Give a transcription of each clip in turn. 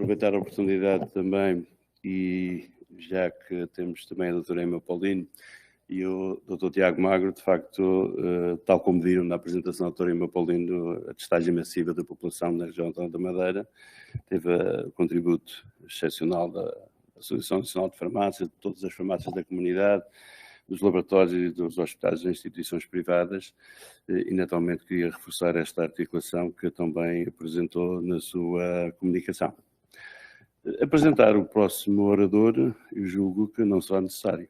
aproveitar a oportunidade também, e já que temos também a doutora Emma Paulino e o Dr. Tiago Magro, de facto, tal como viram na apresentação da doutora Emma Paulino, a testagem massiva da população na região autónoma da Madeira teve o contributo excepcional da Associação Nacional de Farmácias, de todas as farmácias da comunidade, dos laboratórios e dos hospitais e instituições privadas, e naturalmente queria reforçar esta articulação que também apresentou na sua comunicação. Apresentar o próximo orador, eu julgo que não será necessário.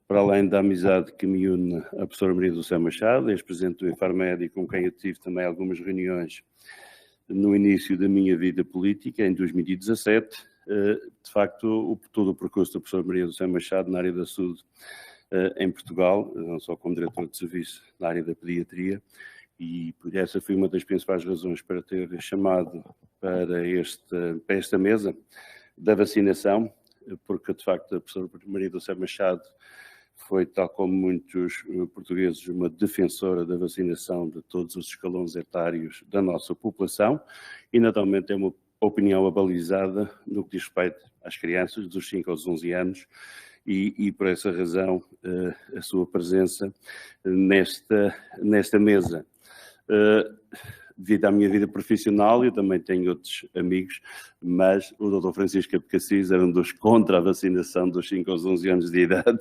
Para além da amizade que me une a professora Maria do Céu Machado, ex-presidente do Infarmed, com quem eu tive também algumas reuniões no início da minha vida política, em 2017, de facto, todo o percurso da professora Maria do Céu Machado na área da saúde em Portugal, não só como diretor de serviço na área da pediatria, e por essa foi uma das principais razões para ter chamado para esta mesa da vacinação, porque de facto a professora Maria do Céu Machado foi, tal como muitos portugueses, uma defensora da vacinação de todos os escalões etários da nossa população e, naturalmente, é uma opinião abalizada no que diz respeito às crianças dos 5 aos 11 anos e por essa razão, a sua presença nesta mesa. Devido à minha vida profissional, eu também tenho outros amigos, mas o Dr. Francisco Abcacis era um dos contra a vacinação dos 5 aos 11 anos de idade,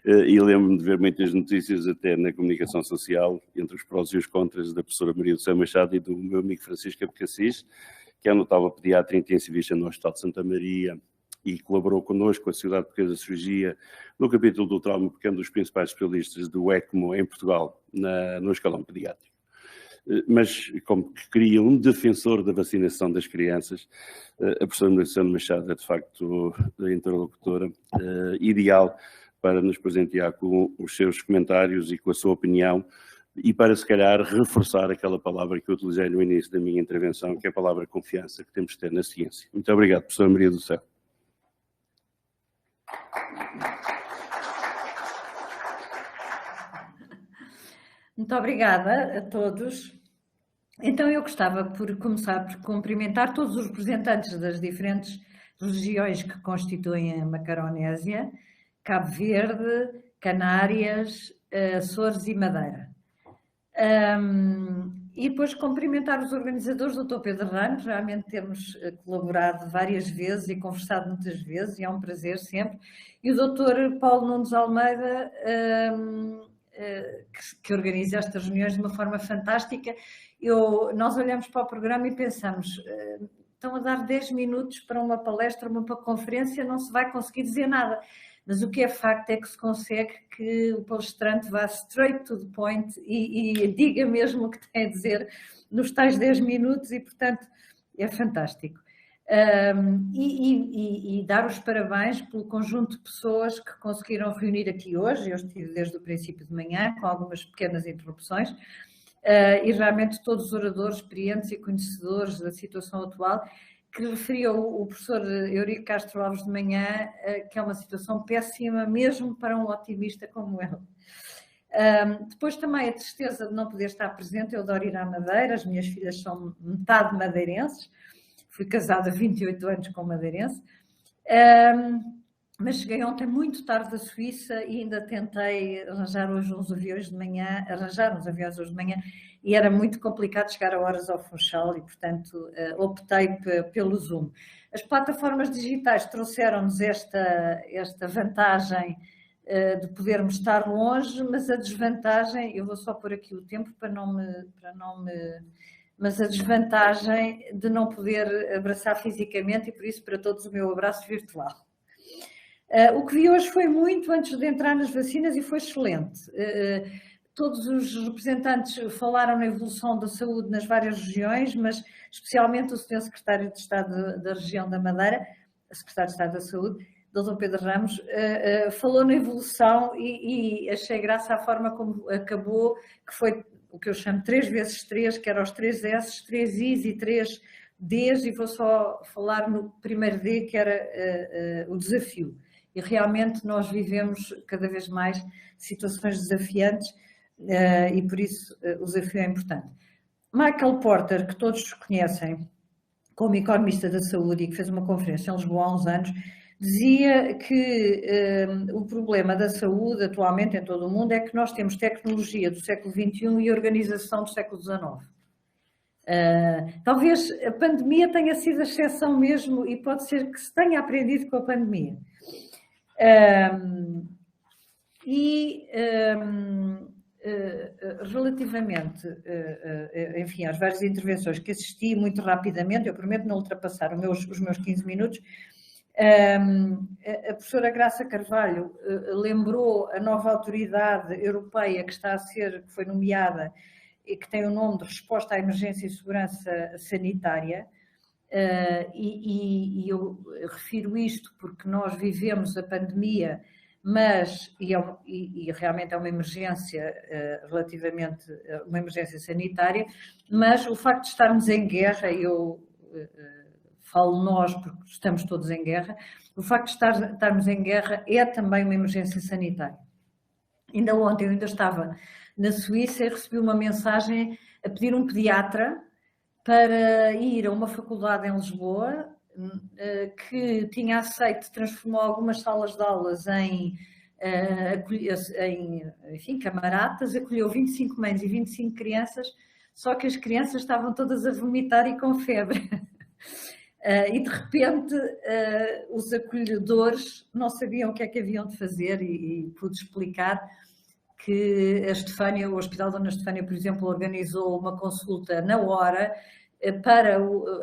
e lembro-me de ver muitas notícias até na comunicação social, entre os prós e os contras da professora Maria do Céu Machado e do meu amigo Francisco Abcacis, que é notável pediatra intensivista no Hospital de Santa Maria e colaborou connosco com a Sociedade Portuguesa de Cirurgia no capítulo do trauma, porque é um dos principais especialistas do ECMO em Portugal, no escalão pediátrico. Mas como que queria um defensor da vacinação das crianças, a professora Maria Machado é de facto a interlocutora ideal para nos presentear com os seus comentários e com a sua opinião e para se calhar reforçar aquela palavra que eu utilizei no início da minha intervenção, que é a palavra confiança que temos de ter na ciência. Muito obrigado, professora Maria do Céu. Muito obrigada a todos. Então eu gostava por começar por cumprimentar todos os representantes das diferentes regiões que constituem a Macaronésia, Cabo Verde, Canárias, Açores e Madeira. E depois cumprimentar os organizadores, o Dr. Pedro Ramos, realmente temos colaborado várias vezes e conversado muitas vezes, e é um prazer sempre, e o Dr. Paulo Nunes Almeida, que organiza estas reuniões de uma forma fantástica. Nós olhamos para o programa e pensamos, estão a dar 10 minutos para uma palestra, uma conferência, não se vai conseguir dizer nada. Mas o que é facto é que se consegue que o palestrante vá straight to the point e diga mesmo o que tem a dizer nos tais 10 minutos e, portanto, é fantástico. E dar os parabéns pelo conjunto de pessoas que conseguiram reunir aqui hoje. Eu estive desde o princípio de manhã, com algumas pequenas interrupções, e realmente todos os oradores experientes e conhecedores da situação atual, que referiu o professor Eurico Castro Alves de manhã, que é uma situação péssima mesmo para um otimista como ele. Depois também a tristeza de não poder estar presente. Eu adoro ir à Madeira, as minhas filhas são metade madeirenses, fui casada há 28 anos com madeirense, mas cheguei ontem muito tarde da Suíça e ainda tentei arranjar hoje uns aviões de manhã, e era muito complicado chegar a horas ao Funchal e, portanto, optei pelo Zoom. As plataformas digitais trouxeram-nos esta vantagem de podermos estar longe, mas a desvantagem, eu vou só pôr aqui o tempo mas a desvantagem de não poder abraçar fisicamente, e por isso para todos o meu abraço virtual. O que vi hoje foi muito antes de entrar nas vacinas e foi excelente. Todos os representantes falaram na evolução da saúde nas várias regiões, mas especialmente o Sr. Secretário de Estado da região da Madeira, a Secretário de Estado da Saúde, Dr. Pedro Ramos, falou na evolução e achei graça a forma como acabou, que foi o que eu chamo 3x3, que era os 3 S, 3 Is e 3 Ds, e vou só falar no primeiro D, que era o desafio. E realmente nós vivemos cada vez mais situações desafiantes e por isso o desafio é importante. Michael Porter, que todos conhecem, como economista da saúde e que fez uma conferência em Lisboa há uns anos, dizia que o problema da saúde atualmente em todo o mundo é que nós temos tecnologia do século XXI e organização do século XIX. Talvez a pandemia tenha sido a exceção mesmo e pode ser que se tenha aprendido com a pandemia. Relativamente, enfim, às várias intervenções que assisti muito rapidamente, eu prometo não ultrapassar os meus 15 minutos, a professora Graça Carvalho lembrou a nova autoridade europeia que foi nomeada e que tem o nome de Resposta à Emergência e Segurança Sanitária, e eu refiro isto porque nós vivemos a pandemia, mas, e realmente é uma emergência relativamente, uma emergência sanitária, mas o facto de estarmos em guerra, eu falo nós porque estamos todos em guerra, o facto de estarmos em guerra é também uma emergência sanitária. Ainda ontem eu ainda estava na Suíça e recebi uma mensagem a pedir um pediatra para ir a uma faculdade em Lisboa que tinha aceito, transformou algumas salas de aulas em enfim, camaratas, acolheu 25 mães e 25 crianças, só que as crianças estavam todas a vomitar e com febre. E de repente os acolhedores não sabiam o que é que haviam de fazer e pude explicar que a Estefânia, o Hospital Dona Estefânia, por exemplo, organizou uma consulta na hora para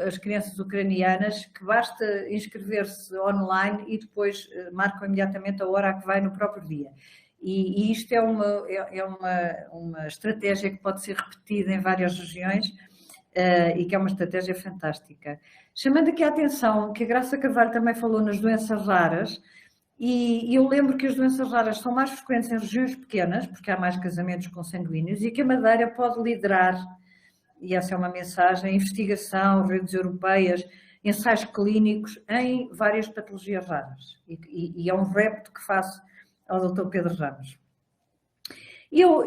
as crianças ucranianas, que basta inscrever-se online e depois marcam imediatamente a hora a que vai no próprio dia. E isto é uma estratégia que pode ser repetida em várias regiões e que é uma estratégia fantástica. Chamando aqui a atenção que a Graça Carvalho também falou nas doenças raras, e eu lembro que as doenças raras são mais frequentes em regiões pequenas, porque há mais casamentos consanguíneos, e que a Madeira pode liderar, e essa é uma mensagem, investigação, redes europeias, ensaios clínicos em várias patologias raras. E é um repto que faço ao Dr. Pedro Ramos. Eu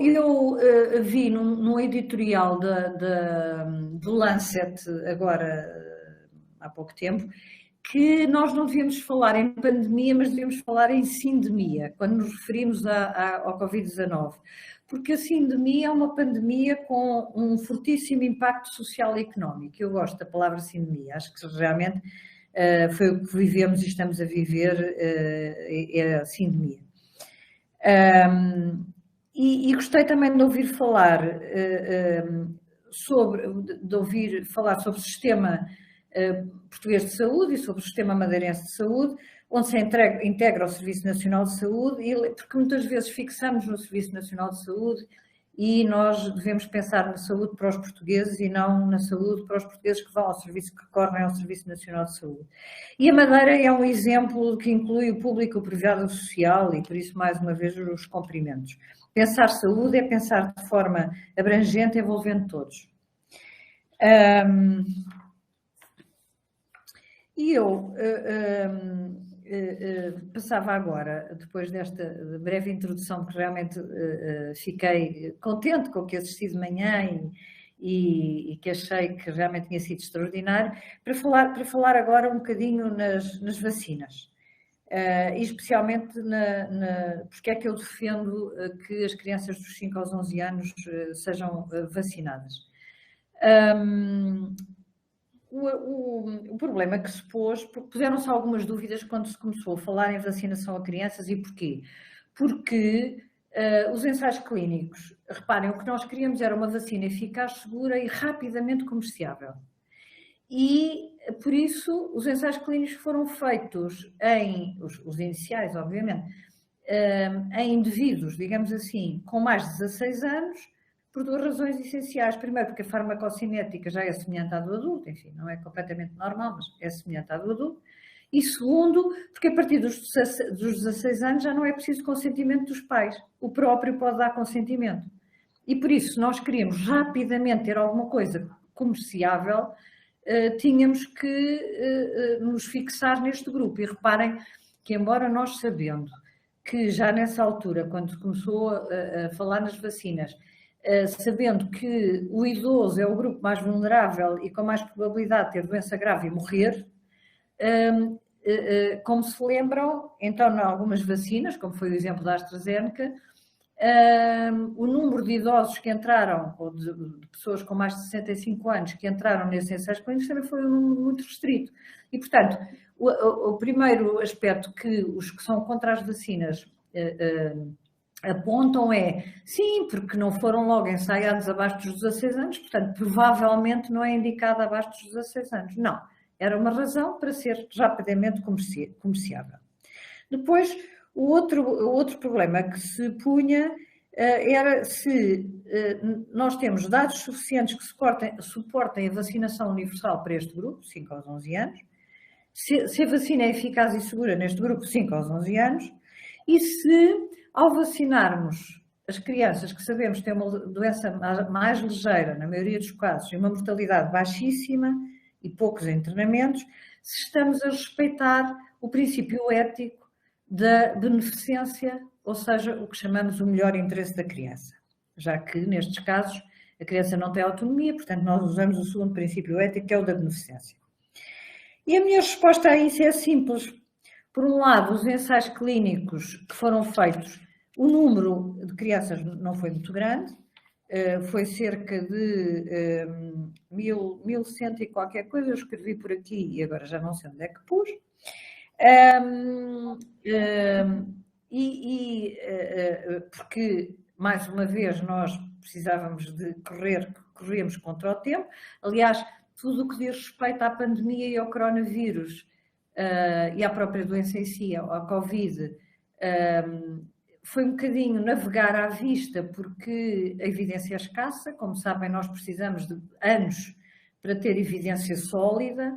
vi num editorial do Lancet, agora há pouco tempo, que nós não devíamos falar em pandemia, mas devíamos falar em sindemia, quando nos referimos ao Covid-19. Porque a sindemia é uma pandemia com um fortíssimo impacto social e económico. Eu gosto da palavra sindemia, acho que realmente foi o que vivemos e estamos a viver, é a sindemia. E gostei também de ouvir falar sobre o sistema português de saúde e sobre o sistema madeirense de saúde, onde se integra o Serviço Nacional de Saúde, porque muitas vezes fixamos no Serviço Nacional de Saúde e nós devemos pensar na saúde para os portugueses e não na saúde para os portugueses que vão ao serviço, que recorrem ao Serviço Nacional de Saúde. E a Madeira é um exemplo que inclui o público, o privado e o social, e por isso, mais uma vez, os cumprimentos. Pensar saúde é pensar de forma abrangente, envolvendo todos. E eu passava agora, depois desta breve introdução, que realmente fiquei contente com o que assisti de manhã e que achei que realmente tinha sido extraordinário, para falar agora um bocadinho nas vacinas. E especialmente porque é que eu defendo que as crianças dos 5 aos 11 anos sejam vacinadas. O problema que se pôs, puseram-se algumas dúvidas quando se começou a falar em vacinação a crianças e porquê? Porque os ensaios clínicos, reparem, o que nós queríamos era uma vacina eficaz, segura e rapidamente comerciável. E, por isso, os ensaios clínicos foram feitos os iniciais, obviamente, em indivíduos, digamos assim, com mais de 16 anos, por duas razões essenciais. Primeiro, porque a farmacocinética já é semelhante à do adulto, enfim, não é completamente normal, mas é semelhante à do adulto. E segundo, porque a partir dos 16 anos já não é preciso consentimento dos pais. O próprio pode dar consentimento. E por isso, nós queríamos rapidamente ter alguma coisa comerciável, tínhamos que nos fixar neste grupo. E reparem que, embora nós sabendo que já nessa altura, quando se começou a falar nas vacinas, sabendo que o idoso é o grupo mais vulnerável e com mais probabilidade de ter doença grave e morrer. Como se lembram, então, em algumas vacinas, como foi o exemplo da AstraZeneca, o número de idosos que entraram, ou de pessoas com mais de 65 anos que entraram nesses ensaios clínicos também foi um número muito restrito. E, portanto, o primeiro aspecto que os que são contra as vacinas apontam sim, porque não foram logo ensaiados abaixo dos 16 anos, portanto, provavelmente não é indicado abaixo dos 16 anos. Não, era uma razão para ser rapidamente comerciável. Depois, o outro problema que se punha era se nós temos dados suficientes que suportem a vacinação universal para este grupo, 5 aos 11 anos, se a vacina é eficaz e segura neste grupo, 5 aos 11 anos, e se, ao vacinarmos as crianças que sabemos que têm uma doença mais ligeira, na maioria dos casos, e uma mortalidade baixíssima e poucos internamentos, se estamos a respeitar o princípio ético da beneficência, ou seja, o que chamamos o melhor interesse da criança. Já que, nestes casos, a criança não tem autonomia, portanto, nós usamos o segundo princípio ético, que é o da beneficência. E a minha resposta a isso é simples. Por um lado, os ensaios clínicos que foram feitos, o número de crianças não foi muito grande, foi cerca de 1.100 e qualquer coisa, eu escrevi por aqui e agora já não sei onde é que pus. Porque, mais uma vez, nós precisávamos de corríamos contra o tempo. Aliás, tudo o que diz respeito à pandemia e ao coronavírus e à própria doença em si, ao Covid, foi um bocadinho navegar à vista, porque a evidência é escassa. Como sabem, nós precisamos de anos para ter evidência sólida,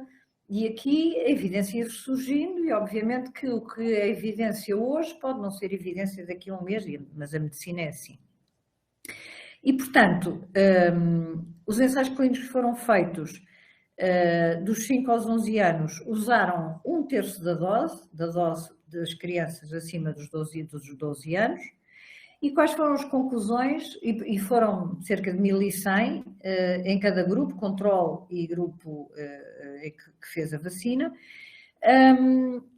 e aqui a evidência ia surgindo, e obviamente que o que é evidência hoje pode não ser evidência daqui a um mês, mas a medicina é assim. E, portanto, os ensaios clínicos que foram feitos dos 5 aos 11 anos usaram 1/3 da dose das crianças acima dos 12 anos. E quais foram as conclusões? E foram cerca de 1.100 em cada grupo, controle e grupo que fez a vacina.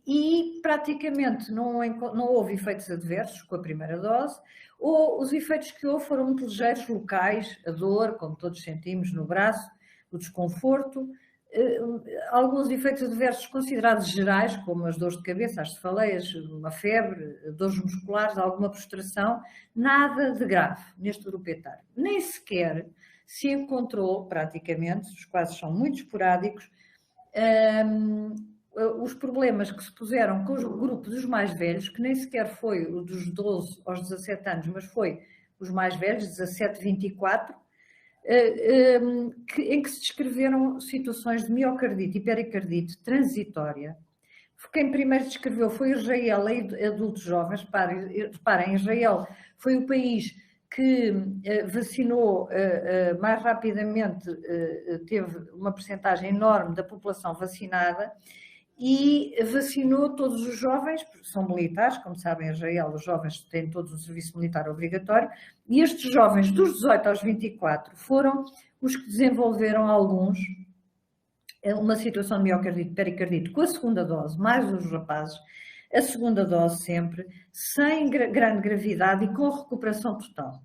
E praticamente não houve efeitos adversos com a primeira dose, ou os efeitos que houve foram muito ligeiros, locais, a dor, como todos sentimos no braço, o desconforto, alguns efeitos adversos considerados gerais, como as dores de cabeça, as cefaleias, uma febre, dores musculares, alguma prostração, nada de grave neste grupo etário. Nem sequer se encontrou, praticamente, os casos são muito esporádicos, os problemas que se puseram com o grupo dos mais velhos, que nem sequer foi o dos 12 aos 17 anos, mas foi os mais velhos, 17, 24, em que se descreveram situações de miocardite e pericardite transitória. Quem primeiro descreveu foi Israel, adultos jovens. Reparem, Israel foi o país que vacinou mais rapidamente, teve uma percentagem enorme da população vacinada e vacinou todos os jovens, porque são militares, como sabem, em Israel os jovens têm todos o serviço militar obrigatório, e estes jovens dos 18 aos 24 foram os que desenvolveram alguns uma situação de miocardite, pericardite com a segunda dose, mais os rapazes, a segunda dose sempre, sem grande gravidade e com recuperação total.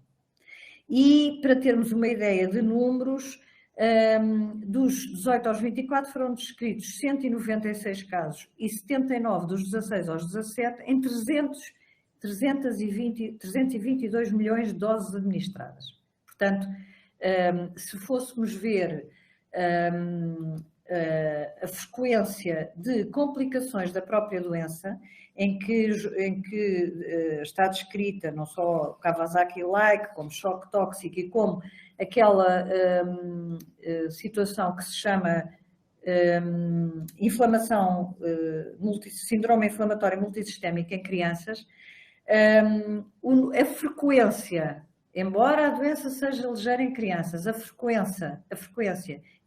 E para termos uma ideia de números, dos 18 aos 24 foram descritos 196 casos e 79 dos 16 aos 17 em 322 milhões de doses administradas. Portanto, se fôssemos ver a frequência de complicações da própria doença, em que está descrita não só Kawasaki-like, como choque tóxico e como aquela situação que se chama inflamação, síndrome inflamatório multissistémico em crianças, a frequência, embora a doença seja ligeira em crianças, a frequência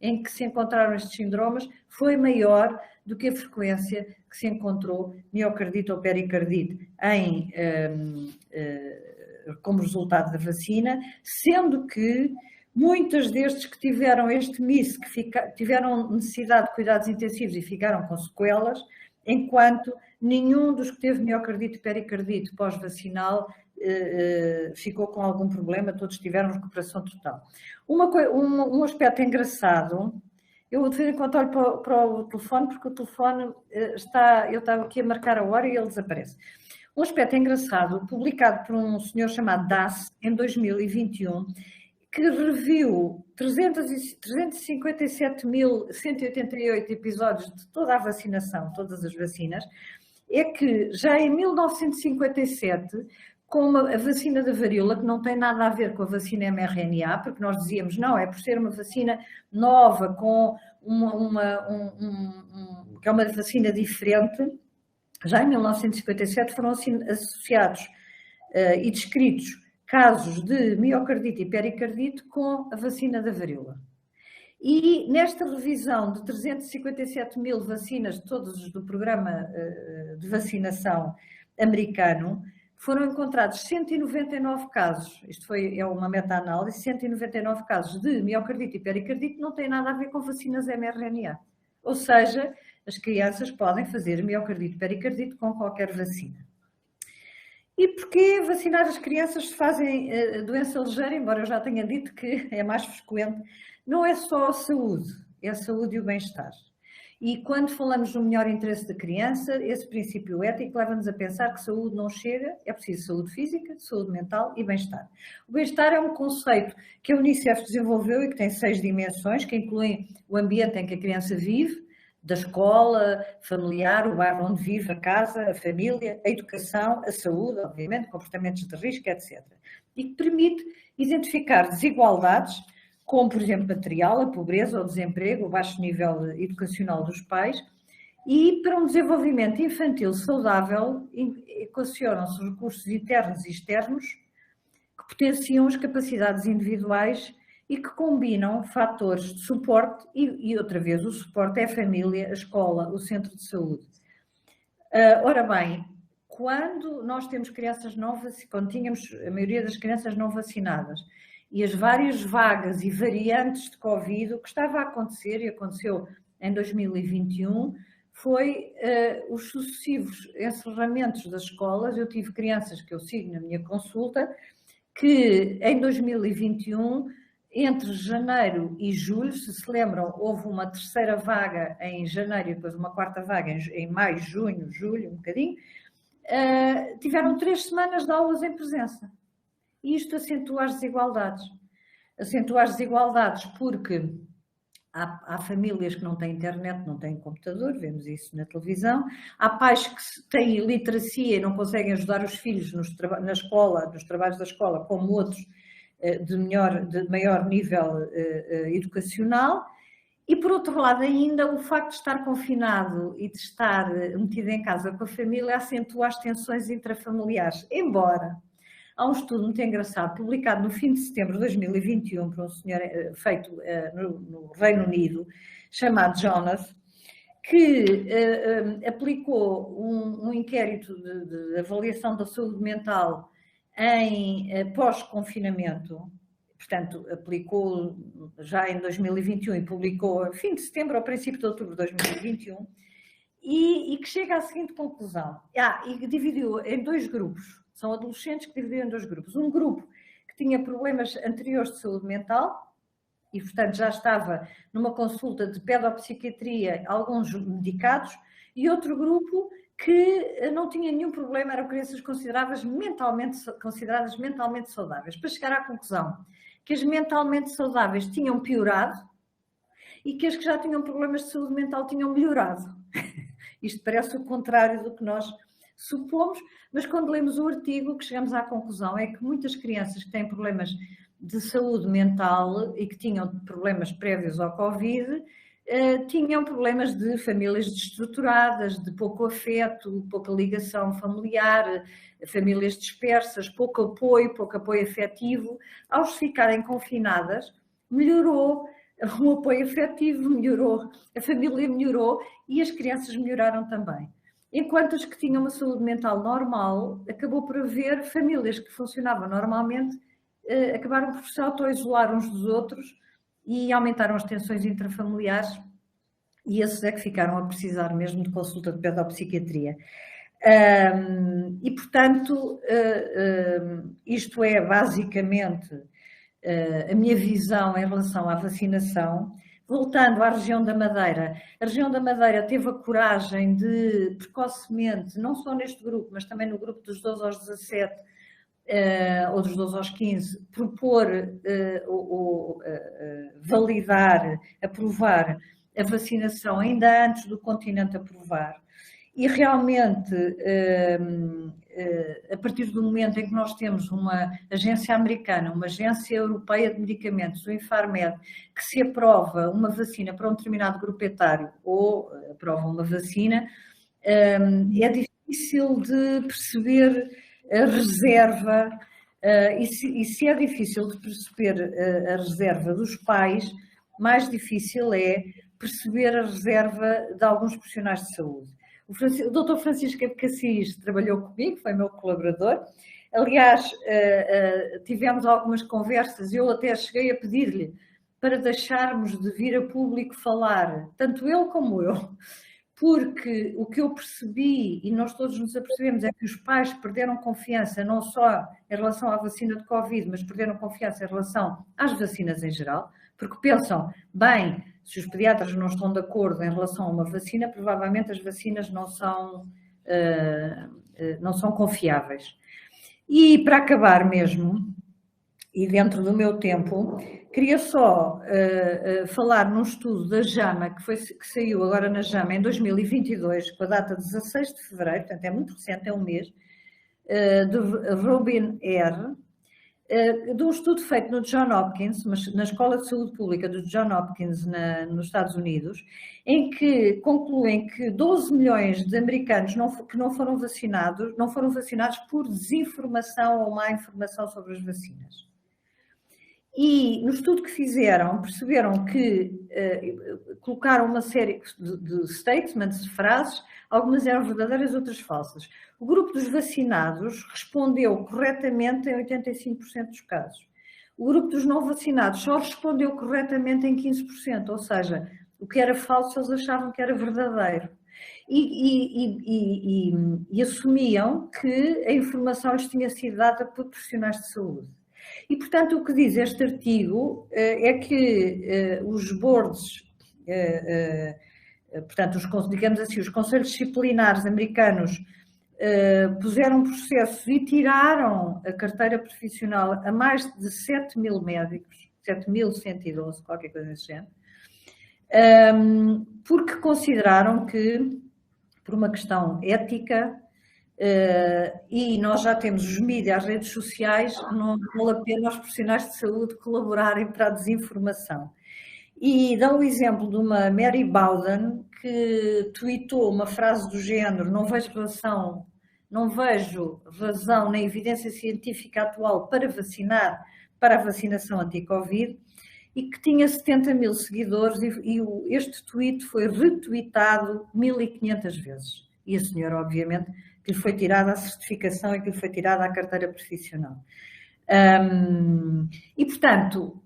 em que se encontraram estes síndromes foi maior do que a frequência que se encontrou miocardite ou pericardite em como resultado da vacina, sendo que muitos destes que tiveram este MIS, que tiveram necessidade de cuidados intensivos e ficaram com sequelas, enquanto nenhum dos que teve miocardite e pericardite pós-vacinal ficou com algum problema, todos tiveram recuperação total. Um aspecto engraçado, eu de vez em quando olho para o telefone, porque o telefone eu estava aqui a marcar a hora e ele desaparece. Um aspecto engraçado, publicado por um senhor chamado Das, em 2021, que reviu 357.188 episódios de toda a vacinação, todas as vacinas, é que já em 1957, com a vacina da varíola, que não tem nada a ver com a vacina mRNA, porque nós dizíamos, não, é por ser uma vacina nova, com que é uma vacina diferente, já em 1957 foram associados e descritos casos de miocardite e pericardite com a vacina da varíola. E nesta revisão de 357.000 vacinas, todas do programa de vacinação americano, foram encontrados 199 casos, é uma meta-análise, 199 casos de miocardite e pericardite não têm nada a ver com vacinas mRNA. Ou seja, as crianças podem fazer miocardite e pericardite com qualquer vacina. E porquê vacinar as crianças se fazem doença ligeira, embora eu já tenha dito que é mais frequente? Não é só a saúde, é a saúde e o bem-estar. E quando falamos no melhor interesse da criança, esse princípio ético leva-nos a pensar que saúde não chega, é preciso saúde física, saúde mental e bem-estar. O bem-estar é um conceito que a Unicef desenvolveu e que tem 6 dimensões, que incluem o ambiente em que a criança vive, da escola, familiar, o bairro onde vive, a casa, a família, a educação, a saúde, obviamente, comportamentos de risco, etc. E que permite identificar desigualdades, como, por exemplo, material, a pobreza, o desemprego, o baixo nível educacional dos pais, e para um desenvolvimento infantil saudável, equacionam-se recursos internos e externos que potenciam as capacidades individuais e que combinam fatores de suporte e outra vez, o suporte é a família, a escola, o centro de saúde. Ora bem, quando nós temos crianças novas, quando tínhamos a maioria das crianças não vacinadas e as várias vagas e variantes de Covid, o que estava a acontecer, e aconteceu em 2021, foi os sucessivos encerramentos das escolas. Eu tive crianças que eu sigo na minha consulta, que em 2021... entre janeiro e julho, se lembram, houve uma terceira vaga em janeiro e depois uma quarta vaga em maio, junho, julho, um bocadinho, tiveram 3 semanas de aulas em presença. E isto acentua as desigualdades. Acentua as desigualdades porque há famílias que não têm internet, não têm computador, vemos isso na televisão. Há pais que têm literacia e não conseguem ajudar os filhos na escola, nos trabalhos da escola, como outros, de maior nível educacional, e por outro lado ainda o facto de estar confinado e de estar metido em casa com a família acentua as tensões intrafamiliares, embora há um estudo muito engraçado publicado no fim de setembro de 2021 por um senhor feito no Reino Unido, chamado Jonas, que aplicou um inquérito de avaliação da saúde mental em pós-confinamento, portanto, aplicou já em 2021 e publicou a fim de setembro ou princípio de outubro de 2021, e que chega à seguinte conclusão. E dividiu em 2 grupos, são adolescentes que dividiram em 2 grupos. Um grupo que tinha problemas anteriores de saúde mental, e portanto já estava numa consulta de pedopsiquiatria, alguns medicados, e outro grupo que não tinha nenhum problema, eram crianças consideradas mentalmente saudáveis, para chegar à conclusão que as mentalmente saudáveis tinham piorado e que as que já tinham problemas de saúde mental tinham melhorado. Isto parece o contrário do que nós supomos, mas quando lemos o artigo, o que chegamos à conclusão é que muitas crianças que têm problemas de saúde mental e que tinham problemas prévios ao Covid, tinham problemas de famílias desestruturadas, de pouco afeto, pouca ligação familiar, famílias dispersas, pouco apoio afetivo. Ao ficarem confinadas, melhorou o apoio afetivo, melhorou, a família melhorou e as crianças melhoraram também. enquanto as que tinham uma saúde mental normal, acabou por haver famílias que funcionavam normalmente, acabaram por se auto-isolar uns dos outros e aumentaram as tensões intrafamiliares, e esses é que ficaram a precisar mesmo de consulta de pedopsiquiatria. E, portanto, isto é basicamente a minha visão em relação à vacinação. Voltando à região da Madeira, a região da Madeira teve a coragem de, precocemente, não só neste grupo, mas também no grupo dos 12 aos 17, ou dos 12 aos 15, propor ou validar, aprovar a vacinação ainda antes do continente aprovar. E realmente, a partir do momento em que nós temos uma agência americana, uma agência europeia de medicamentos, o Infarmed, que se aprova uma vacina para um determinado grupo etário ou aprova uma vacina, é difícil de perceber a reserva, e se é difícil de perceber a reserva dos pais, mais difícil é perceber a reserva de alguns profissionais de saúde. O Dr. Francisco Abcacis trabalhou comigo, foi meu colaborador. Aliás, tivemos algumas conversas, eu até cheguei a pedir-lhe para deixarmos de vir a público falar, tanto ele como eu, porque o que eu percebi, e nós todos nos apercebemos, é que os pais perderam confiança não só em relação à vacina de Covid, mas perderam confiança em relação às vacinas em geral, porque pensam, bem, se os pediatras não estão de acordo em relação a uma vacina, provavelmente as vacinas não são confiáveis. E para acabar mesmo, e dentro do meu tempo, queria só falar num estudo da JAMA, que saiu agora na JAMA em 2022, com a data 16 de fevereiro, portanto é muito recente, é um mês, de Robin R., de um estudo feito no John Hopkins, na Escola de Saúde Pública do John Hopkins, nos Estados Unidos, em que concluem que 12 milhões de americanos que não foram vacinados por desinformação ou má informação sobre as vacinas. E no estudo que fizeram, perceberam que colocaram uma série de statements, de frases, algumas eram verdadeiras, outras falsas. O grupo dos vacinados respondeu corretamente em 85% dos casos. O grupo dos não vacinados só respondeu corretamente em 15%, ou seja, o que era falso eles achavam que era verdadeiro. E assumiam que a informação lhes tinha sido dada por profissionais de saúde. E, portanto, o que diz este artigo é que os boards, portanto, digamos assim, os conselhos disciplinares americanos puseram processos e tiraram a carteira profissional a mais de 7 mil médicos, 7.112, qualquer coisa desse género, porque consideraram que, por uma questão ética, e nós já temos os mídias, as redes sociais, não vale a pena os profissionais de saúde colaborarem para a desinformação. E dá o exemplo de uma Mary Bowden que tweetou uma frase do género: não vejo razão na evidência científica atual para vacinar, para a vacinação anti-Covid, e que tinha 70 mil seguidores, e este tweet foi retweetado 1500 vezes. E a senhora, obviamente, que lhe foi tirada a certificação e que lhe foi tirada a carteira profissional. E, portanto,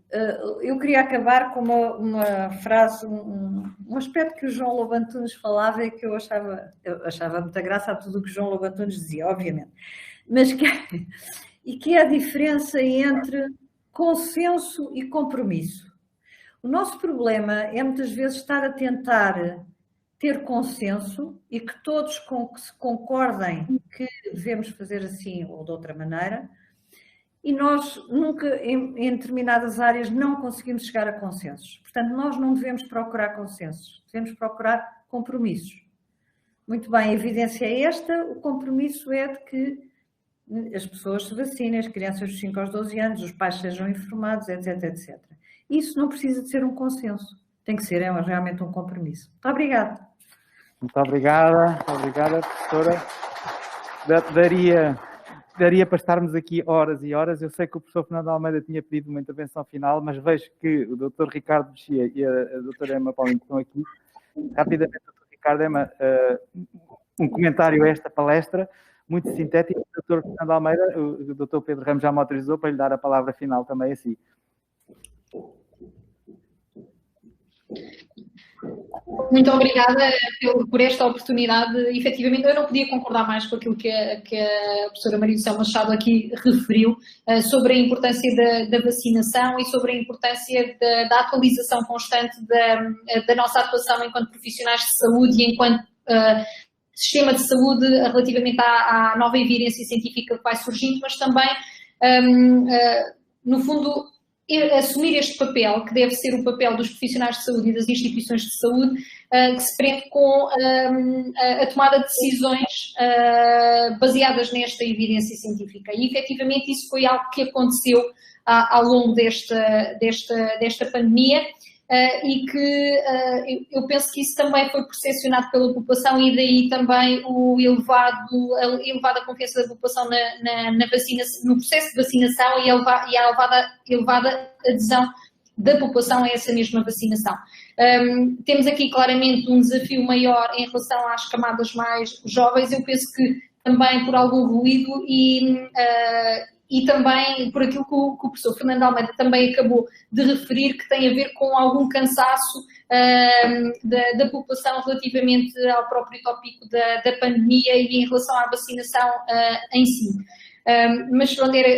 eu queria acabar com uma frase, um aspecto que o João Lobo Antunes falava e que eu achava muita graça a tudo o que o João Lobo Antunes dizia, obviamente, mas que é a diferença entre consenso e compromisso. O nosso problema é muitas vezes estar a tentar ter consenso e que todos concordem que devemos fazer assim ou de outra maneira, e nós nunca, em determinadas áreas, não conseguimos chegar a consensos. Portanto, nós não devemos procurar consensos, devemos procurar compromissos. Muito bem, a evidência é esta, o compromisso é de que as pessoas se vacinem, as crianças dos 5 aos 12 anos, os pais sejam informados, etc, etc. Isso não precisa de ser um consenso, tem que ser realmente um compromisso. Muito obrigada. Muito obrigada, professora. Daria para estarmos aqui horas e horas. Eu sei que o professor Fernando Almeida tinha pedido uma intervenção final, mas vejo que o Dr. Ricardo Mexia e a doutora Emma Paulino estão aqui. Rapidamente, Dr. Ricardo, Emma, um comentário a esta palestra, muito sintético, do Dr. Fernando Almeida. O Dr. Pedro Ramos já me autorizou para lhe dar a palavra final também a si. Muito obrigada por esta oportunidade. Efetivamente, eu não podia concordar mais com aquilo que a professora Maria José Machado aqui referiu sobre a importância da vacinação e sobre a importância da atualização constante da nossa atuação enquanto profissionais de saúde e enquanto sistema de saúde relativamente à nova evidência científica que vai surgindo, mas também, no fundo, assumir este papel, que deve ser o papel dos profissionais de saúde e das instituições de saúde, que se prende com a tomada de decisões baseadas nesta evidência científica. E, efetivamente, isso foi algo que aconteceu ao longo desta pandemia e que eu penso que isso também foi percepcionado pela população e daí também a elevada confiança da população na vacina, no processo de vacinação e a elevada adesão da população a essa mesma vacinação. Temos aqui claramente um desafio maior em relação às camadas mais jovens, eu penso que também por algum ruído e também por aquilo que o professor Fernando Almeida também acabou de referir, que tem a ver com algum cansaço da população relativamente ao próprio tópico da pandemia e em relação à vacinação em si. Mas pronto, era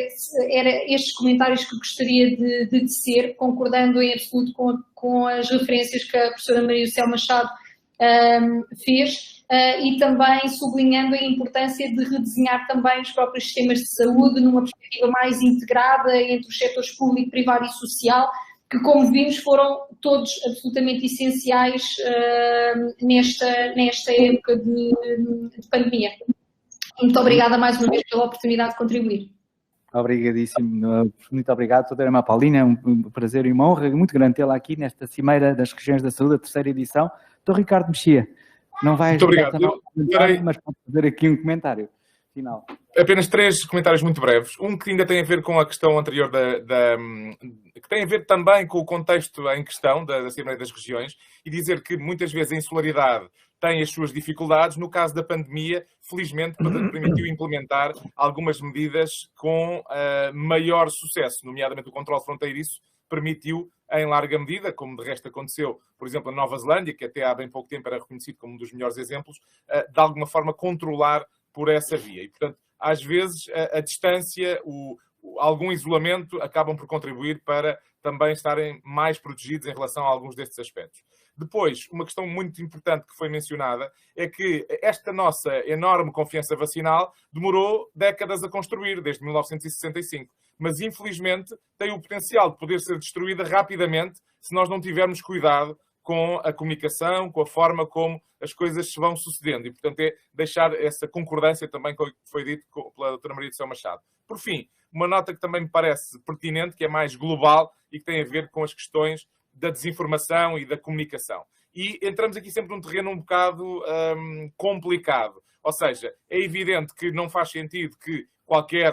estes comentários que gostaria de tecer, concordando em absoluto com as referências que a professora Maria José Machado fez. E também sublinhando a importância de redesenhar também os próprios sistemas de saúde numa perspectiva mais integrada entre os setores público, privado e social, que, como vimos, foram todos absolutamente essenciais nesta época de pandemia. Muito obrigada mais uma vez pela oportunidade de contribuir. Obrigadíssimo, muito obrigado, doutora Emma Paulina, é um prazer e uma honra muito grande tê-la aqui nesta Cimeira das Regiões da Saúde, a terceira edição. Doutor Ricardo Mexia, não vai muito obrigado. Mas pode fazer aqui um comentário final. Apenas 3 comentários muito breves. Um que ainda tem a ver com a questão anterior, que tem a ver também com o contexto em questão da Cimeira das Regiões, e dizer que muitas vezes a insularidade tem as suas dificuldades. No caso da pandemia, felizmente permitiu implementar algumas medidas com maior sucesso, nomeadamente o controle fronteiriço permitiu em larga medida, como de resto aconteceu, por exemplo, na Nova Zelândia, que até há bem pouco tempo era reconhecido como um dos melhores exemplos, de alguma forma controlar por essa via. E, portanto, às vezes a distância, algum isolamento acabam por contribuir para também estarem mais protegidos em relação a alguns destes aspectos. Depois, uma questão muito importante que foi mencionada é que esta nossa enorme confiança vacinal demorou décadas a construir, desde 1965. Mas, infelizmente, tem o potencial de poder ser destruída rapidamente se nós não tivermos cuidado com a comunicação, com a forma como as coisas se vão sucedendo. E, portanto, é deixar essa concordância também com o que foi dito pela doutora Maria José Machado. Por fim, uma nota que também me parece pertinente, que é mais global e que tem a ver com as questões da desinformação e da comunicação. E entramos aqui sempre num terreno um bocado complicado. Ou seja, é evidente que não faz sentido que qualquer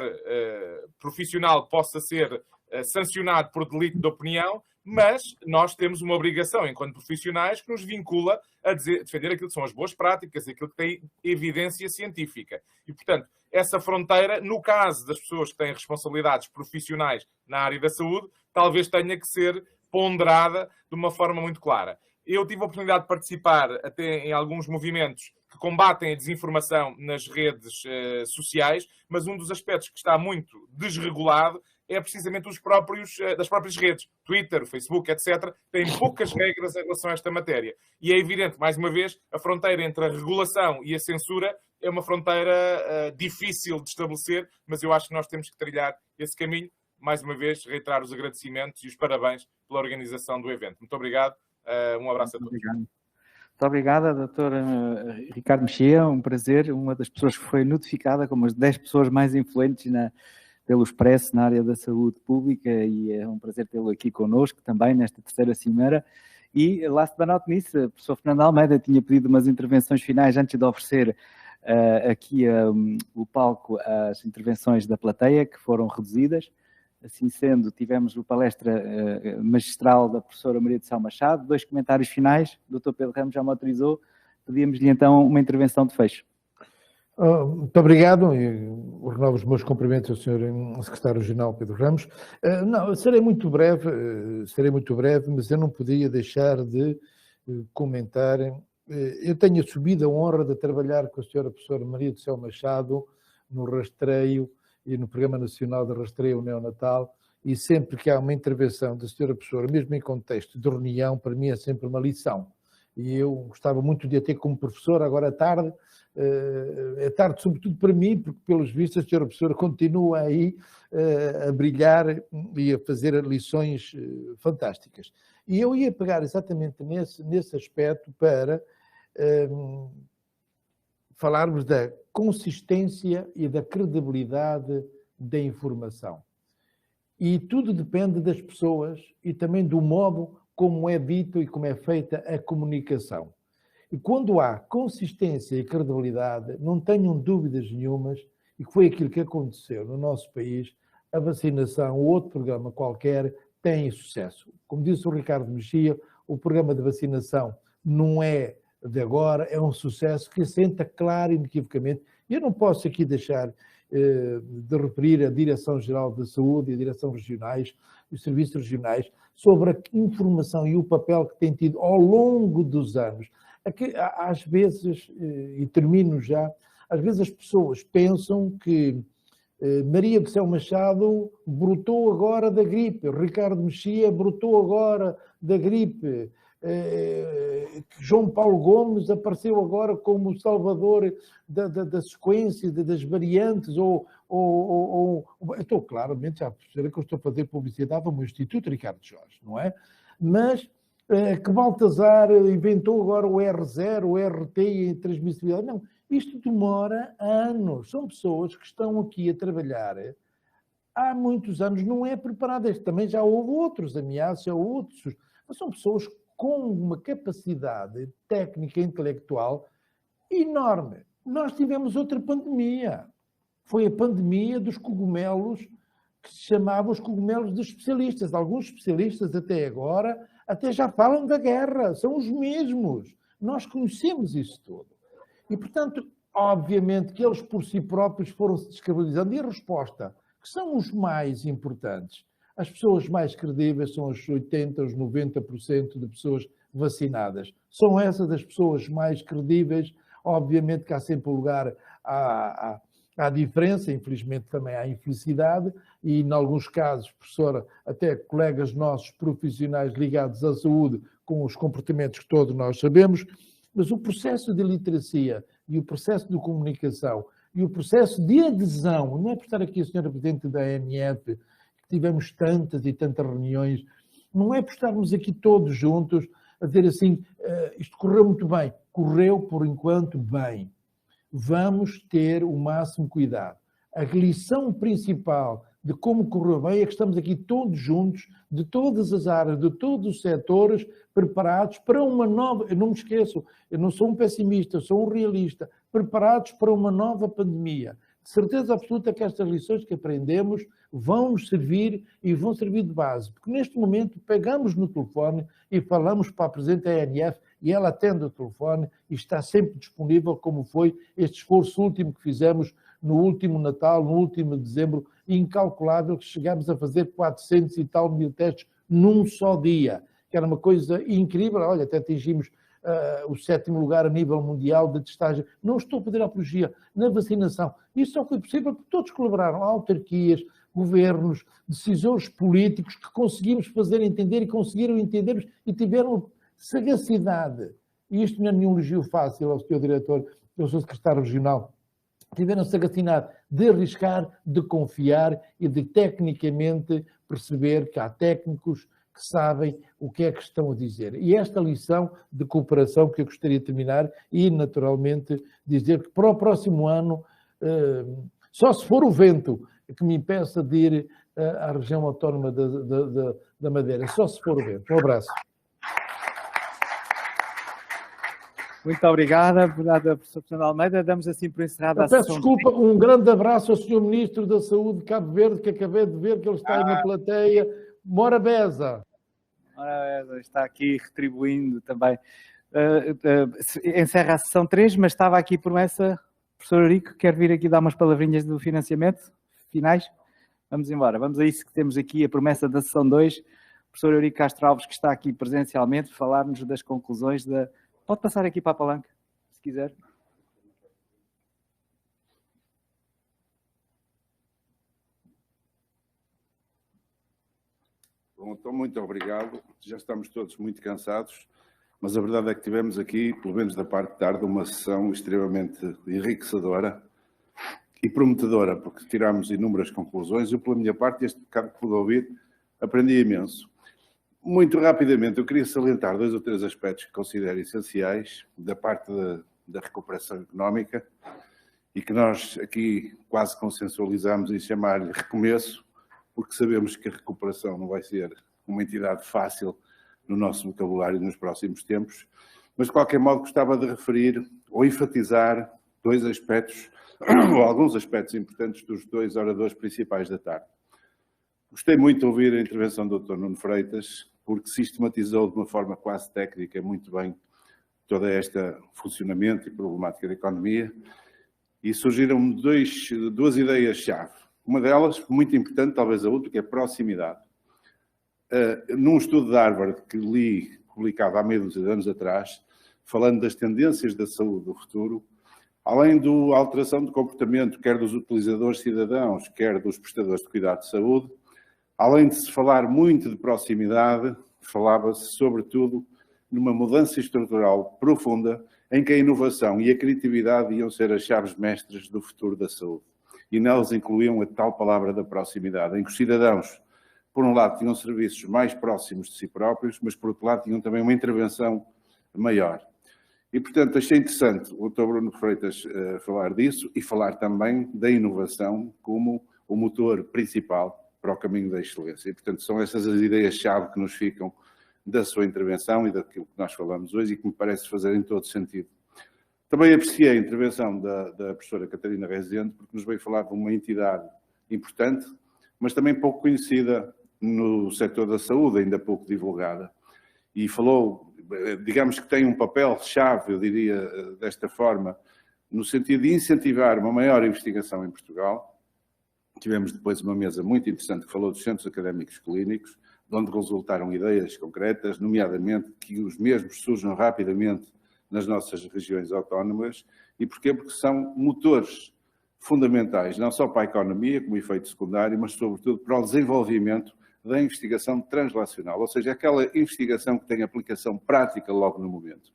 profissional possa ser sancionado por delito de opinião, mas nós temos uma obrigação, enquanto profissionais, que nos vincula a defender aquilo que são as boas práticas, aquilo que tem evidência científica. E, portanto, essa fronteira, no caso das pessoas que têm responsabilidades profissionais na área da saúde, talvez tenha que ser ponderada de uma forma muito clara. Eu tive a oportunidade de participar até em alguns movimentos que combatem a desinformação nas redes sociais, mas um dos aspectos que está muito desregulado é precisamente das próprias redes. Twitter, Facebook, etc. têm poucas regras em relação a esta matéria. E é evidente, mais uma vez, a fronteira entre a regulação e a censura é uma fronteira difícil de estabelecer, mas eu acho que nós temos que trilhar esse caminho. Mais uma vez, reiterar os agradecimentos e os parabéns pela organização do evento. Muito obrigado. Um abraço a todos. Muito obrigada, doutor Ricardo Mexia. Um prazer. Uma das pessoas que foi notificada como as 10 pessoas mais influentes pelo Expresso na área da saúde pública, e é um prazer tê-lo aqui connosco também nesta terceira cimeira. E, last but not least, o professor Fernando Almeida tinha pedido umas intervenções finais antes de oferecer aqui o palco às intervenções da plateia, que foram reduzidas. Assim sendo, tivemos a palestra magistral da professora Maria de São Machado, 2 comentários finais, o Dr. Pedro Ramos já me autorizou, pedíamos-lhe então uma intervenção de fecho. Muito obrigado e renovo os meus cumprimentos ao Sr. Secretário Regional Pedro Ramos. Não, serei muito breve, mas eu não podia deixar de comentar. Eu tenho assumido a honra de trabalhar com a Sra. Professora Maria do Céu Machado no rastreio e no Programa Nacional de Rastreio Neonatal, e sempre que há uma intervenção da Sra. Professora, mesmo em contexto de reunião, para mim é sempre uma lição. E eu gostava muito de a ter como professora agora à tarde. É tarde sobretudo para mim, porque pelos vistos a Sra. Professora continua aí a brilhar e a fazer lições fantásticas. E eu ia pegar exatamente nesse aspecto para falarmos da consistência e da credibilidade da informação. E tudo depende das pessoas e também do modo como é dito e como é feita a comunicação. E quando há consistência e credibilidade, não tenham dúvidas nenhumas, e que foi aquilo que aconteceu no nosso país, a vacinação ou outro programa qualquer tem sucesso. Como disse o Ricardo Mexia, o programa de vacinação não é de agora, é um sucesso que assenta claro e inequivocamente. Eu não posso aqui deixar de referir a Direção-Geral da Saúde e a Direção Regionais, os serviços regionais, sobre a informação e o papel que tem tido ao longo dos anos. Às vezes, e termino já, às vezes as pessoas pensam que Maria do Céu Machado brotou agora da gripe, Ricardo Mexia brotou agora da gripe, João Paulo Gomes apareceu agora como o salvador da sequência, das variantes, então, claramente, já perceberam que eu estou a fazer publicidade ao meu Instituto Ricardo Jorge, não é? Mas que Baltazar inventou agora o R0, o RT e a transmissibilidade. Não, isto demora anos. São pessoas que estão aqui a trabalhar há muitos anos, não é preparadas. Também já houve outros ameaças, já houve outros. Mas são pessoas com uma capacidade técnica e intelectual enorme. Nós tivemos outra pandemia. Foi a pandemia dos cogumelos, que se chamavam os cogumelos dos especialistas. Alguns especialistas até agora até já falam da guerra, são os mesmos. Nós conhecemos isso tudo. E, portanto, obviamente que eles por si próprios foram se descredibilizando. E a resposta, que são os mais importantes, as pessoas mais credíveis são os 80%, os 90% de pessoas vacinadas. São essas as pessoas mais credíveis. Obviamente que há sempre lugar à diferença, infelizmente também há infelicidade, e em alguns casos, professora, até colegas nossos profissionais ligados à saúde, com os comportamentos que todos nós sabemos, mas o processo de literacia e o processo de comunicação e o processo de adesão, não é por estar aqui a senhora Presidente da ANF, que tivemos tantas e tantas reuniões, não é por estarmos aqui todos juntos a dizer assim, isto correu muito bem, correu por enquanto bem. Vamos ter o máximo cuidado. A lição principal de como correu bem é que estamos aqui todos juntos, de todas as áreas, de todos os setores, preparados para uma nova... Eu não me esqueço, eu não sou um pessimista, eu sou um realista. Preparados para uma nova pandemia. De certeza absoluta que estas lições que aprendemos vão nos servir e vão servir de base. Porque neste momento pegamos no telefone e falamos para a Presidente da ANF e ela atende o telefone e está sempre disponível, como foi este esforço último que fizemos no último Natal, no último dezembro, incalculável, que chegámos a fazer 400 e tal mil testes num só dia, que era uma coisa incrível. Olha, até atingimos o 7º lugar a nível mundial de testagem. Não estou a pedir apologia na vacinação. Isso só foi possível porque todos colaboraram, autarquias, governos, decisores políticos que conseguimos fazer entender e conseguiram entender e tiveram sagacidade. E isto não é nenhum elogio fácil ao Sr. Diretor, eu sou Secretário Regional. Tiveram sagacidade de arriscar, de confiar e de tecnicamente perceber que há técnicos que sabem o que é que estão a dizer. E esta lição de cooperação que eu gostaria de terminar e, naturalmente, dizer que para o próximo ano, só se for o vento que me impeça de ir à região autónoma da Madeira, só se for o vento. Um abraço. Muito obrigada, obrigada, professor Fernando Almeida. Damos assim por encerrada a sessão. Peço desculpa, um grande abraço ao Sr. Ministro da Saúde de Cabo Verde, que acabei de ver que ele está aí na plateia. Morabeza. Morabeza está aqui retribuindo também. Encerra a sessão 3, mas estava aqui promessa Professor Eurico, quer vir aqui dar umas palavrinhas do financiamento finais? Vamos embora, vamos a isso que temos aqui, a promessa da sessão 2. Professor Eurico Castro Alves, que está aqui presencialmente, falar-nos das conclusões da... Pode passar aqui para a palanca, se quiser. Bom, então, muito obrigado. Já estamos todos muito cansados, mas a verdade é que tivemos aqui, pelo menos da parte de tarde, uma sessão extremamente enriquecedora e prometedora, porque tirámos inúmeras conclusões. Eu, pela minha parte, este bocado que pude ouvir, aprendi imenso. Muito rapidamente, eu queria salientar 2 ou 3 aspectos que considero essenciais da parte da recuperação económica e que nós aqui quase consensualizamos em chamar-lhe recomeço, porque sabemos que a recuperação não vai ser uma entidade fácil no nosso vocabulário nos próximos tempos, mas de qualquer modo gostava de referir ou enfatizar 2 aspectos, ou alguns aspectos importantes dos 2 oradores principais da tarde. Gostei muito de ouvir a intervenção do Dr. Nuno Freitas, porque sistematizou de uma forma quase técnica muito bem todo este funcionamento e problemática da economia, e surgiram 2 ideias-chave. Uma delas, muito importante, talvez a outra, que é a proximidade. Num estudo de Harvard que li, publicado há meia dúzia de anos atrás, falando das tendências da saúde do futuro, além da alteração de comportamento, quer dos utilizadores cidadãos, quer dos prestadores de cuidado de saúde, além de se falar muito de proximidade, falava-se, sobretudo, numa mudança estrutural profunda em que a inovação e a criatividade iam ser as chaves mestras do futuro da saúde. E nelas incluíam a tal palavra da proximidade, em que os cidadãos, por um lado, tinham serviços mais próximos de si próprios, mas, por outro lado, tinham também uma intervenção maior. E, portanto, achei interessante o Dr. Bruno Freitas falar disso e falar também da inovação como o motor principal para o caminho da excelência. E, portanto, são essas as ideias-chave que nos ficam da sua intervenção e daquilo que nós falamos hoje e que me parece fazer em todo sentido. Também apreciei a intervenção da professora Catarina Rezende, porque nos veio falar de uma entidade importante, mas também pouco conhecida no setor da saúde, ainda pouco divulgada. E falou, digamos que tem um papel-chave, eu diria desta forma, no sentido de incentivar uma maior investigação em Portugal. Tivemos depois uma mesa muito interessante que falou dos centros académicos clínicos, de onde resultaram ideias concretas, nomeadamente que os mesmos surjam rapidamente nas nossas regiões autónomas. E porquê? Porque são motores fundamentais, não só para a economia, como efeito secundário, mas sobretudo para o desenvolvimento da investigação translacional, ou seja, aquela investigação que tem aplicação prática logo no momento.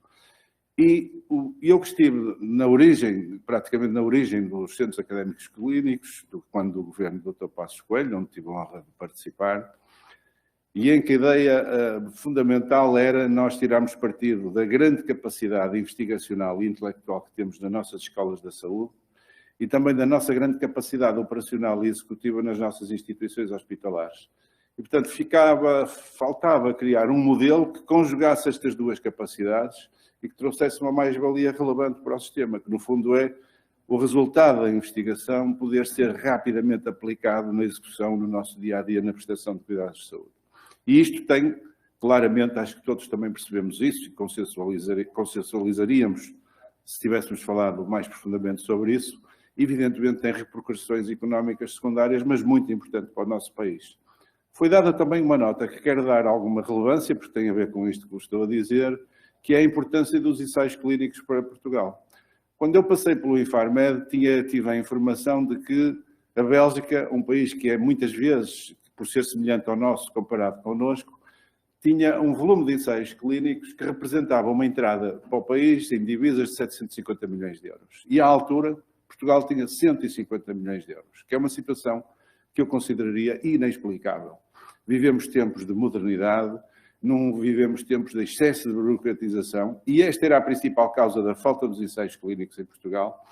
E eu que estive na origem, praticamente na origem dos centros académicos clínicos, quando do governo do Dr. Passos Coelho, onde tive a honra de participar, e em que a ideia fundamental era nós tirarmos partido da grande capacidade investigacional e intelectual que temos nas nossas escolas da saúde e também da nossa grande capacidade operacional e executiva nas nossas instituições hospitalares. E, portanto, faltava criar um modelo que conjugasse estas 2 capacidades e que trouxesse uma mais-valia relevante para o sistema, que no fundo é o resultado da investigação poder ser rapidamente aplicado na execução no nosso dia-a-dia na prestação de cuidados de saúde. E isto tem, claramente, acho que todos também percebemos isso e consensualizaríamos se tivéssemos falado mais profundamente sobre isso, evidentemente tem repercussões económicas secundárias, mas muito importante para o nosso país. Foi dada também uma nota que quero dar alguma relevância, porque tem a ver com isto que vos estou a dizer, que é a importância dos ensaios clínicos para Portugal. Quando eu passei pelo Infarmed, tive a informação de que a Bélgica, um país que é muitas vezes, por ser semelhante ao nosso, comparado connosco, tinha um volume de ensaios clínicos que representava uma entrada para o país em divisas de 750 milhões de euros. E à altura, Portugal tinha 150 milhões de euros, que é uma situação que eu consideraria inexplicável. Vivemos tempos de modernidade, não vivemos tempos de excesso de burocratização, e esta era a principal causa da falta dos ensaios clínicos em Portugal.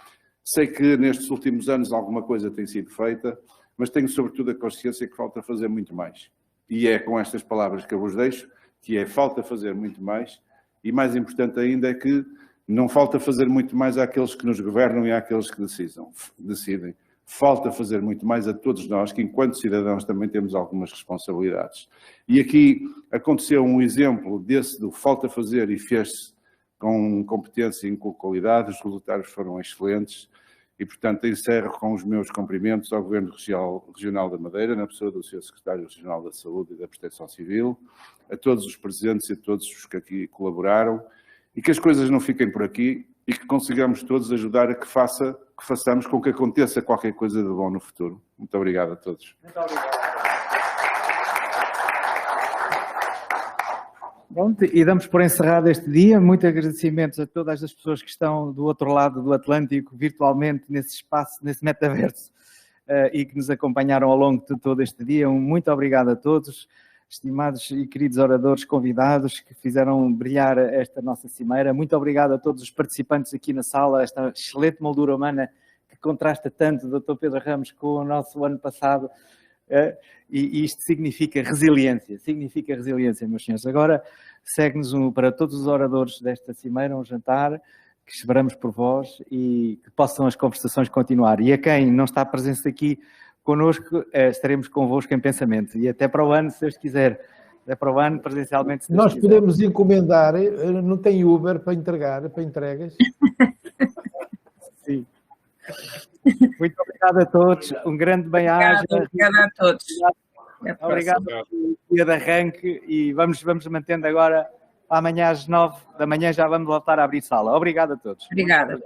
Sei que nestes últimos anos alguma coisa tem sido feita, mas tenho sobretudo a consciência que falta fazer muito mais. E é com estas palavras que eu vos deixo, que é falta fazer muito mais, e mais importante ainda é que não falta fazer muito mais àqueles que nos governam e àqueles que decidem. Falta fazer muito mais a todos nós, que enquanto cidadãos também temos algumas responsabilidades. E aqui aconteceu um exemplo desse do falta fazer e fez-se com competência e com qualidade, os resultados foram excelentes. E, portanto, encerro com os meus cumprimentos ao Governo Regional da Madeira, na pessoa do Sr. Secretário Regional da Saúde e da Proteção Civil, a todos os presentes e a todos os que aqui colaboraram, e que as coisas não fiquem por aqui e que consigamos todos ajudar a que façamos com que aconteça qualquer coisa de bom no futuro. Muito obrigado a todos. Muito obrigado. Pronto, e damos por encerrado este dia. Muitos agradecimentos a todas as pessoas que estão do outro lado do Atlântico, virtualmente, nesse espaço, nesse metaverso, e que nos acompanharam ao longo de todo este dia. Muito obrigado a todos, estimados e queridos oradores convidados que fizeram brilhar esta nossa cimeira. Muito obrigado a todos os participantes aqui na sala, esta excelente moldura humana que contrasta tanto, Dr. Pedro Ramos, com o nosso ano passado. E isto significa resiliência, meus senhores. Agora segue-nos para todos os oradores desta cimeira um jantar que esperamos por vós e que possam as conversações continuar. E a quem não está presente aqui connosco, estaremos convosco em pensamento. E até para o ano, se Deus quiser. Até para o ano, presencialmente, se Deus Nós quiser. podemos encomendar, não tem Uber para entregas? Sim. Muito obrigado a todos. Um grande bem-aja. Obrigada a todos. Obrigado pelo dia de arranque e vamos mantendo agora. Amanhã às 9 da manhã já vamos voltar a abrir sala. Obrigado a todos. Obrigada.